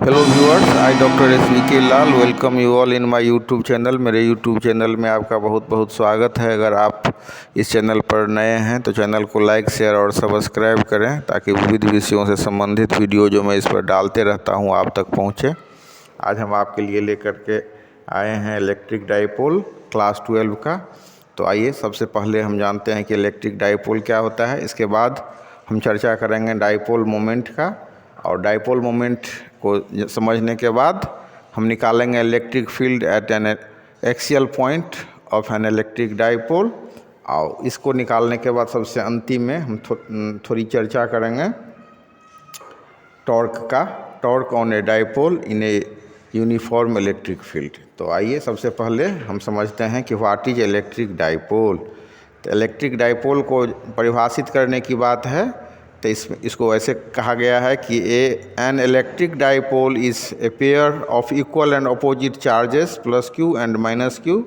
Hello viewers, I doctor SVK Lal welcome you all in my YouTube channel. मेरे YouTube channel में आपका बहुत बहुत स्वागत है। अगर आप इस चैनल पर नए हैं तो चैनल को लाइक, शेयर और सब्सक्राइब करें ताकि विविध विषयों से संबंधित वीडियो जो मैं इस पर डालते रहता हूं आप तक पहुंचे। आज हम आपके लिए लेकर के आए हैं इलेक्ट्रिक डाइपोल क्लास 12 का। तो आइए सबसे पहले हम जानते हैं कि इलेक्ट्रिक डाइपोल क्या होता है। इसके बाद हम चर्चा करेंगे डाइपोल मोमेंट का, और डाइपोल मोमेंट को समझने के बाद हम निकालेंगे electric field eight N axial point of N electric dipole. और इसको निकालने के बाद सबसे अंतिम में हम थोड़ी चर्चा करेंगे टॉर्क का, torque on a dipole in a uniform electric field. तो आइए सबसे पहले हम समझते हैं कि व्हाट इज इलेक्ट्रिक डाइपोल। तो इलेक्ट्रिक डाइपोल को परिभाषित करने की बात है तो इसको ऐसे कहा गया है कि an electric dipole is a pair of equal and opposite charges plus q and minus q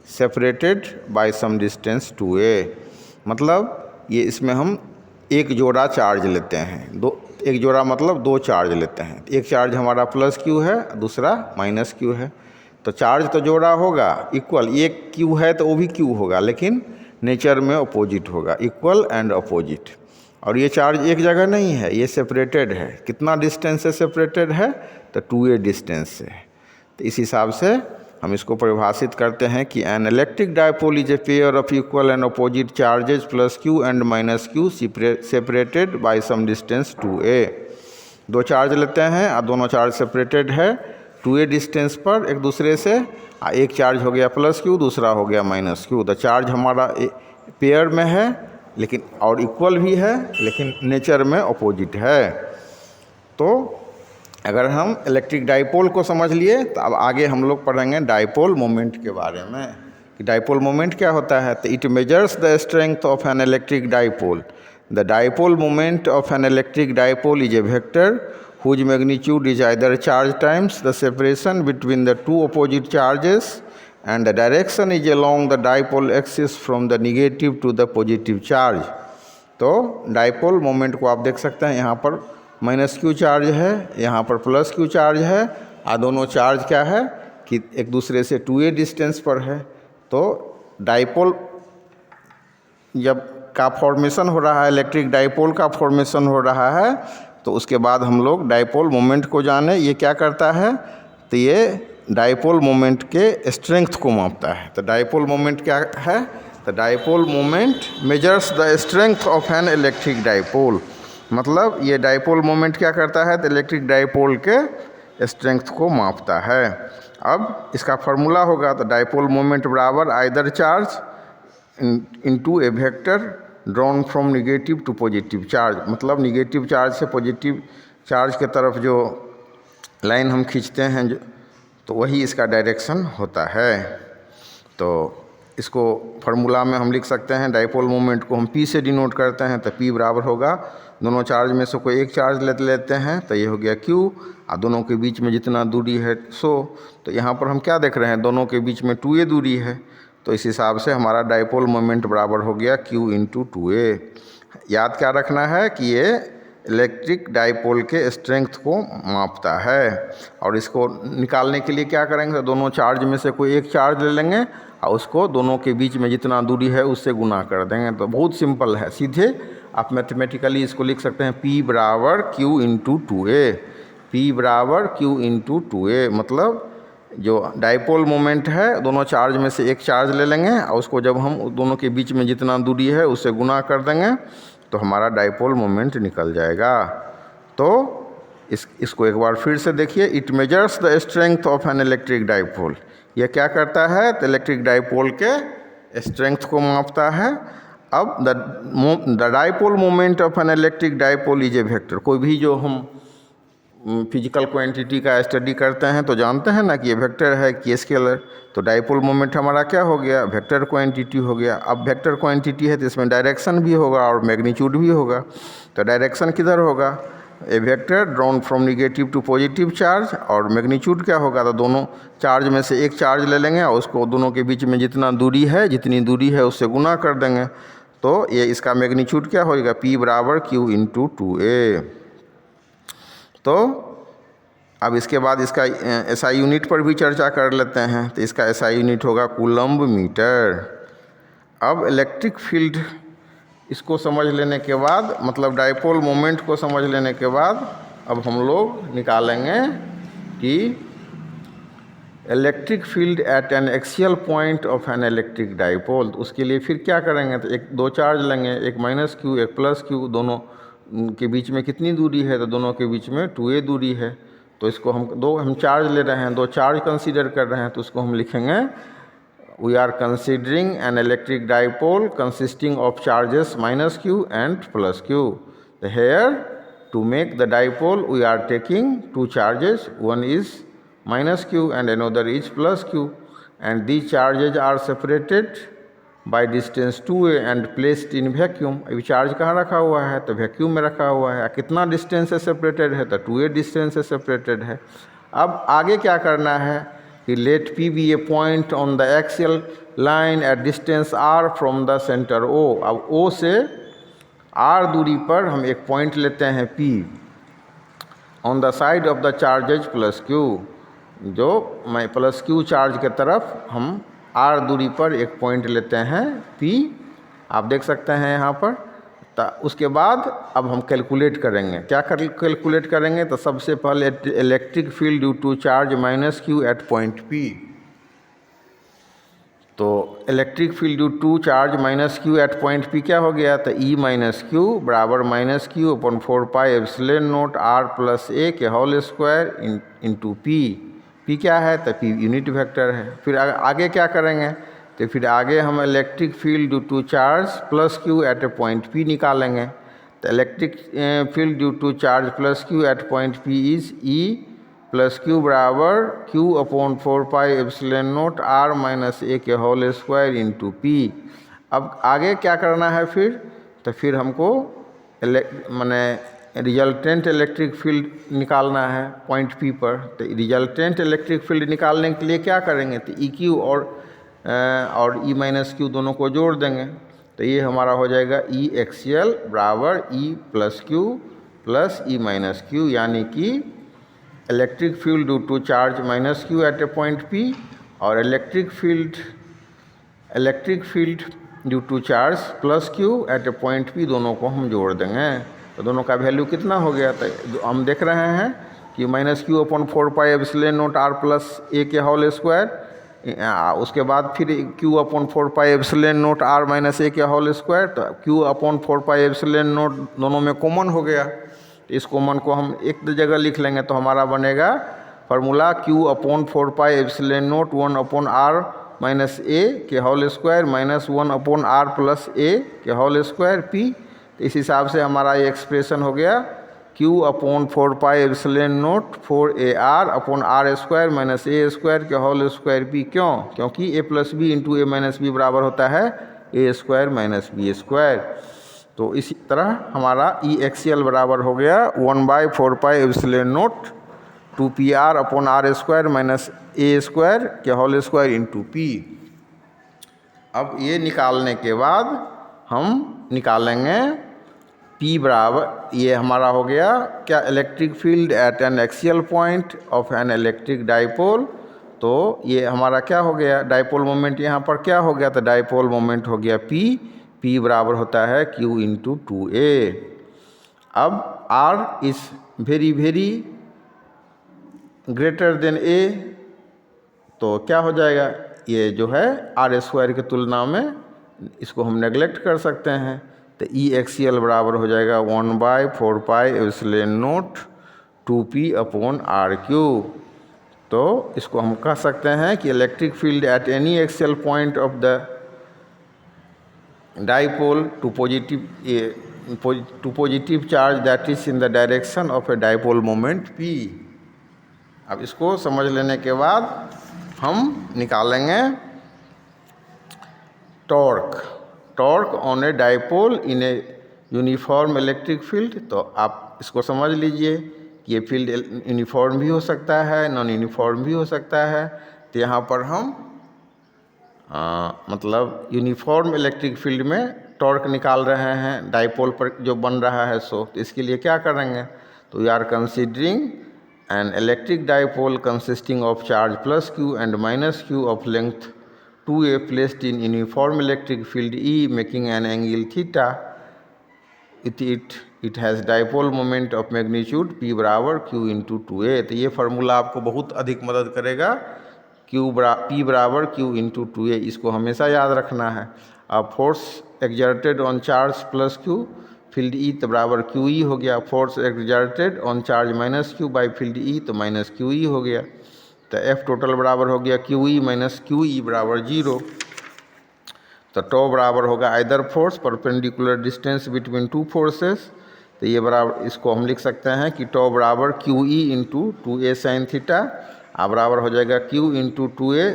separated by some distance two a. मतलब ये इसमें हम एक जोड़ा चार्ज लेते हैं, एक जोड़ा मतलब दो चार्ज लेते हैं। एक चार्ज हमारा प्लस क्यू है, दूसरा माइनस क्यू है। तो चार्ज तो जोड़ा होगा इक्वल, एक क्यू है तो वो भी क्यू होगा, लेकिन नेचर में अपोजिट होगा, इक्वल एंड अपोजिट। और ये चार्ज एक जगह नहीं है, ये सेपरेटेड है। कितना डिस्टेंस से सेपरेटेड है? तो 2a डिस्टेंस से। तो इस हिसाब से हम इसको परिभाषित करते हैं कि an electric dipole is a pair of equal and opposite charges plus q and minus q separated by some distance 2a। दो चार्ज लेते हैं और दोनों चार्ज सेपरेटेड है 2a डिस्टेंस पर एक दूसरे से। एक चार्ज हो गया प्लस क्यू, दूसरा हो गया माइनस क्यू। द चार्ज हमारा पेयर में है लेकिन और इक्वल भी है, लेकिन नेचर में अपोजिट है। तो अगर हम इलेक्ट्रिक डाइपोल को समझ लिए तो अब आगे हम लोग पढ़ेंगे डाइपोल मोमेंट के बारे में कि डाइपोल मोमेंट क्या होता है। तो it measures the strength of N electric dipole. The dipole moment of N electric dipole is A vector whose magnitude is either charge times the separation between the two opposite charges and the direction is along the dipole axis from the negative to the positive charge। तो dipole moment को आप देख सकते हैं, यहाँ पर minus Q charge है, यहाँ पर प्लस क्यू चार्ज है, और दोनों चार्ज क्या है कि एक दूसरे से 2a डिस्टेंस पर है। तो डाइपोल जब का फॉर्मेशन हो रहा है, इलेक्ट्रिक डाइपोल का फॉर्मेशन हो रहा है, तो उसके बाद हम लोग डाइपोल मोमेंट को जाने। ये क्या करता है? तो ये डाइपोल मोमेंट के स्ट्रेंथ को मापता है। तो डाइपोल मोमेंट क्या है? तो dipole moment measures the strength of N electric dipole. मतलब ये डाइपोल मोमेंट क्या करता है? तो इलेक्ट्रिक डाइपोल के स्ट्रेंथ को मापता है। अब इसका फार्मूला होगा तो डाइपोल मोमेंट बराबर either charge into a vector drawn from negative to positive charge. मतलब निगेटिव चार्ज से पॉजिटिव चार्ज के तरफ जो लाइन हम खींचते हैं तो वही इसका डायरेक्शन होता है। तो इसको फार्मूला में हम लिख सकते हैं, डाइपोल मोमेंट को हम P से डिनोट करते हैं। तो P बराबर होगा, दोनों चार्ज में से कोई एक चार्ज लेते हैं तो ये हो गया Q, और दोनों के बीच में जितना दूरी है तो यहाँ पर हम क्या देख रहे हैं, दोनों के बीच में 2a दूरी है। तो इस हिसाब से हमारा डाइपोल मोमेंट बराबर हो गया Q इंटू 2a। याद क्या रखना है कि ये इलेक्ट्रिक डाइपोल के स्ट्रेंथ को मापता है। और इसको निकालने के लिए क्या करेंगे, तो दोनों चार्ज में से कोई एक चार्ज ले लेंगे और उसको दोनों के बीच में जितना दूरी है उससे गुना कर देंगे। तो बहुत सिंपल है, सीधे आप मैथमेटिकली इसको लिख सकते हैं P बराबर Q इंटू 2a। P बराबर Q इंटू 2a। मतलब जो डाइपोल मोमेंट है, दोनों चार्ज में से एक चार्ज ले लेंगे और उसको जब हम दोनों के बीच में जितना दूरी है उससे गुना कर देंगे तो हमारा डाइपोल मोमेंट निकल जाएगा। तो इसको एक बार फिर से देखिए, it measures the strength of N electric dipole. यह क्या करता है? तो इलेक्ट्रिक डाइपोल के स्ट्रेंथ को मापता है। अब the dipole moment of N electric dipole is A vector. कोई भी जो हम फिजिकल क्वांटिटी का स्टडी करते हैं तो जानते हैं ना कि ये वेक्टर है कि स्केलर। तो डाइपोल मोमेंट हमारा क्या हो गया? वेक्टर क्वांटिटी हो गया। अब वेक्टर क्वांटिटी है तो इसमें डायरेक्शन भी होगा और मैग्नीट्यूड भी होगा। तो डायरेक्शन किधर होगा? A vector drawn from negative to positive charge. और मैग्नीट्यूड क्या होगा? तो दोनों चार्ज में से एक चार्ज ले लेंगे और उसको दोनों के बीच में जितना दूरी है, जितनी दूरी है उससे गुना कर देंगे। तो ये इसका मैग्नीट्यूड क्या होगा? P बराबर Q इंटू 2a। तो अब इसके बाद इसका एसआई यूनिट पर भी चर्चा कर लेते हैं। तो इसका एसआई यूनिट होगा कूलम्ब मीटर। अब इलेक्ट्रिक फील्ड इसको समझ लेने के बाद, मतलब डाइपोल मोमेंट को समझ लेने के बाद, अब हम लोग निकालेंगे कि electric field eight N axial point of N electric dipole. तो उसके लिए फिर क्या करेंगे, तो दो चार्ज लेंगे, एक माइनस क्यू एक प्लस क्यू, दोनों के बीच में कितनी दूरी है, तो दोनों के बीच में 2a दूरी है। तो इसको हम चार्ज ले रहे हैं, दो चार्ज कंसीडर कर रहे हैं, तो उसको हम लिखेंगे we are considering an electric dipole consisting of charges minus q and plus q. Here to make the dipole we are taking two charges, one is minus q and another is plus q, and these charges are separated by distance 2a and placed in vacuum। अभी charge कहाँ रखा हुआ है, तो vacuum में रखा हुआ है। कितना डिस्टेंस से सेपरेटेड है, तो 2a डिस्टेंस से सेपरेटेड है। अब आगे क्या करना है कि let p be a point on the axial line at distance r from the centre o। अब o से r दूरी पर हम एक पॉइंट लेते हैं p on the side of the charges plus q, जो मैं प्लस क्यू चार्ज के तरफ हम r दूरी पर एक पॉइंट लेते हैं p, आप देख सकते हैं यहाँ पर। तो उसके बाद अब हम कैलकुलेट करेंगे, क्या कैलकुलेट करेंगे, तो सबसे पहले electric field due to charge minus q at point p। तो electric field due to charge minus q at point p क्या हो गया, तो E माइनस क्यू बराबर minus q upon 4 pi epsilon naught r plus a के whole square into p। p क्या है, तो p यूनिट वेक्टर है। फिर आगे क्या करेंगे, तो फिर आगे हम electric field due to charge plus q at a point p निकालेंगे। तो electric field due to charge plus q at point p is E plus q बराबर q upon 4 pi epsilon naught r minus a के whole square into p। अब आगे क्या करना है फिर, तो फिर हमको माने रिजल्टेंट इलेक्ट्रिक फील्ड निकालना है पॉइंट p पर। तो रिजल्टेंट इलेक्ट्रिक फील्ड निकालने के लिए क्या करेंगे, तो ई क्यू और ई माइनस क्यू दोनों को जोड़ देंगे। तो ये हमारा हो जाएगा ई एक्सियल बराबर E plus q plus E minus q, यानी कि electric field due to charge minus q at a point p और electric field due to charge plus q at a point p, दोनों को हम जोड़ देंगे। तो दोनों का वैल्यू कितना हो गया, तो हम देख रहे हैं कि minus q upon 4 pi epsilon naught r plus a के होल स्क्वायर, उसके बाद फिर q upon 4 pi epsilon naught r minus a के होल स्क्वायर। तो q upon 4 pi epsilon not दोनों में कॉमन हो गया, तो इस कॉमन को हम एक जगह लिख लेंगे। तो हमारा बनेगा formula q upon 4 pi epsilon naught 1 upon r minus a के whole square minus 1 upon r plus a के होल स्क्वायर p। तो इस हिसाब से हमारा ये एक्सप्रेशन हो गया q upon 4 pi epsilon naught 4ar upon r square minus a square के होल स्क्वायर p। क्यों, क्योंकि a plus b into a minus b बराबर होता है a square minus b square. तो इसी तरह हमारा ई एक्सियल बराबर हो गया 1/4 pi epsilon not 2pr upon r square minus a square के होल स्क्वायर इंटू p। अब ये निकालने के बाद हम निकालेंगे P बराबर, ये हमारा हो गया क्या, electric field eight N axial point of N electric dipole. तो ये हमारा क्या हो गया, डाइपोल मोमेंट यहाँ पर क्या हो गया, तो डाइपोल मोमेंट हो गया P बराबर होता है Q इंटू 2a। अब R is very greater than A, तो क्या हो जाएगा, ये जो है R स्क्वायर की तुलना में इसको हम नेगलेक्ट कर सकते हैं। तो ई एक्सियल बराबर हो जाएगा 1/4 pi epsilon naught 2p upon r q. तो इसको हम कह सकते हैं कि electric field at any axial point of the dipole to positive charge that is in the direction of a dipole moment p। अब इसको समझ लेने के बाद हम निकालेंगे torque on a dipole in a uniform electric field. तो आप इसको समझ लीजिए कि ये फील्ड यूनिफॉर्म भी हो सकता है, नॉन यूनिफॉर्म भी हो सकता है। तो यहाँ पर हम मतलब यूनिफॉर्म इलेक्ट्रिक फील्ड में टॉर्क निकाल रहे हैं डाइपोल पर जो बन रहा है। तो इसके लिए क्या करेंगे, तो we are considering an electric dipole consisting of charge plus q and minus q of length 2a placed in uniform electric field E making an angle theta. It has dipole moment of magnitude p बराबर q into 2a. तो ये formula आपको बहुत अधिक मदद करेगा. p बराबर q into 2a, इसको हमेशा याद रखना है. अब force exerted on charge plus q field E तो बराबर क्यू ई हो गया. Force exerted on charge minus Q by field E तो माइनस क्यू ई हो गया. तो एफ टोटल बराबर हो गया Q E minus Q E बराबर 0. तो टो बराबर होगा either force perpendicular distance between two forces. तो ये बराबर, इसको हम लिख सकते हैं कि टो बराबर Q E into 2a sine theta बराबर हो जाएगा क्यू इंटू 2a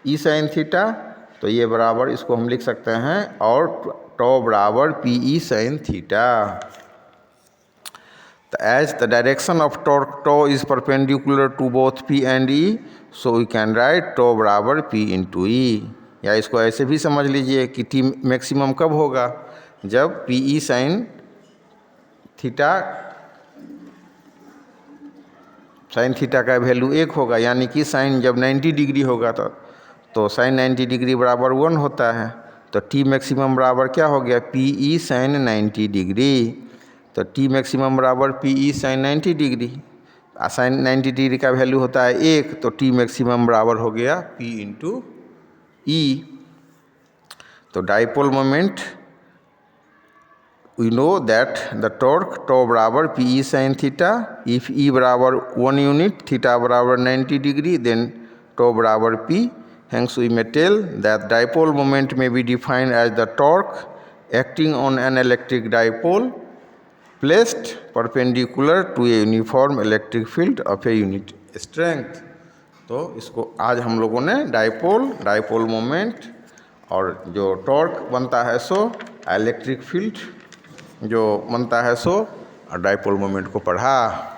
ई साइन थीटा. तो ये बराबर, इसको हम लिख सकते हैं और टो बराबर पी ई साइन थीटा. तो as the direction of torque tau is perpendicular to both p and E, so we can write tau बराबर पी इंटू ई. या इसको ऐसे भी समझ लीजिए कि टी मैक्सिमम कब होगा, जब पी ई साइन थीटा का वैल्यू 1 होगा, यानी कि साइन जब 90 डिग्री होगा तो साइन 90 डिग्री बराबर 1 होता है. तो टी मैक्सिमम बराबर क्या हो गया, पी ई साइन 90 डिग्री. तो टी मैक्सिमम बराबर p E sine 90 degree. Sine 90 degree का वैल्यू होता है 1, तो टी मैक्सिमम बराबर हो गया पी इंटू ई. तो dipole moment, we know that the torque tau बराबर p E sine theta. if E बराबर 1 unit, थीटा बराबर 90 degree, then tau बराबर P. Hence we may tell that dipole moment may be defined as the torque acting on an electric dipole placed perpendicular to a uniform electric field of a unit strength. तो इसको आज हम लोगों ने dipole moment और जो torque बनता है सो इलेक्ट्रिक फील्ड जो बनता है सो और डाइपोल मोमेंट को पढ़ा.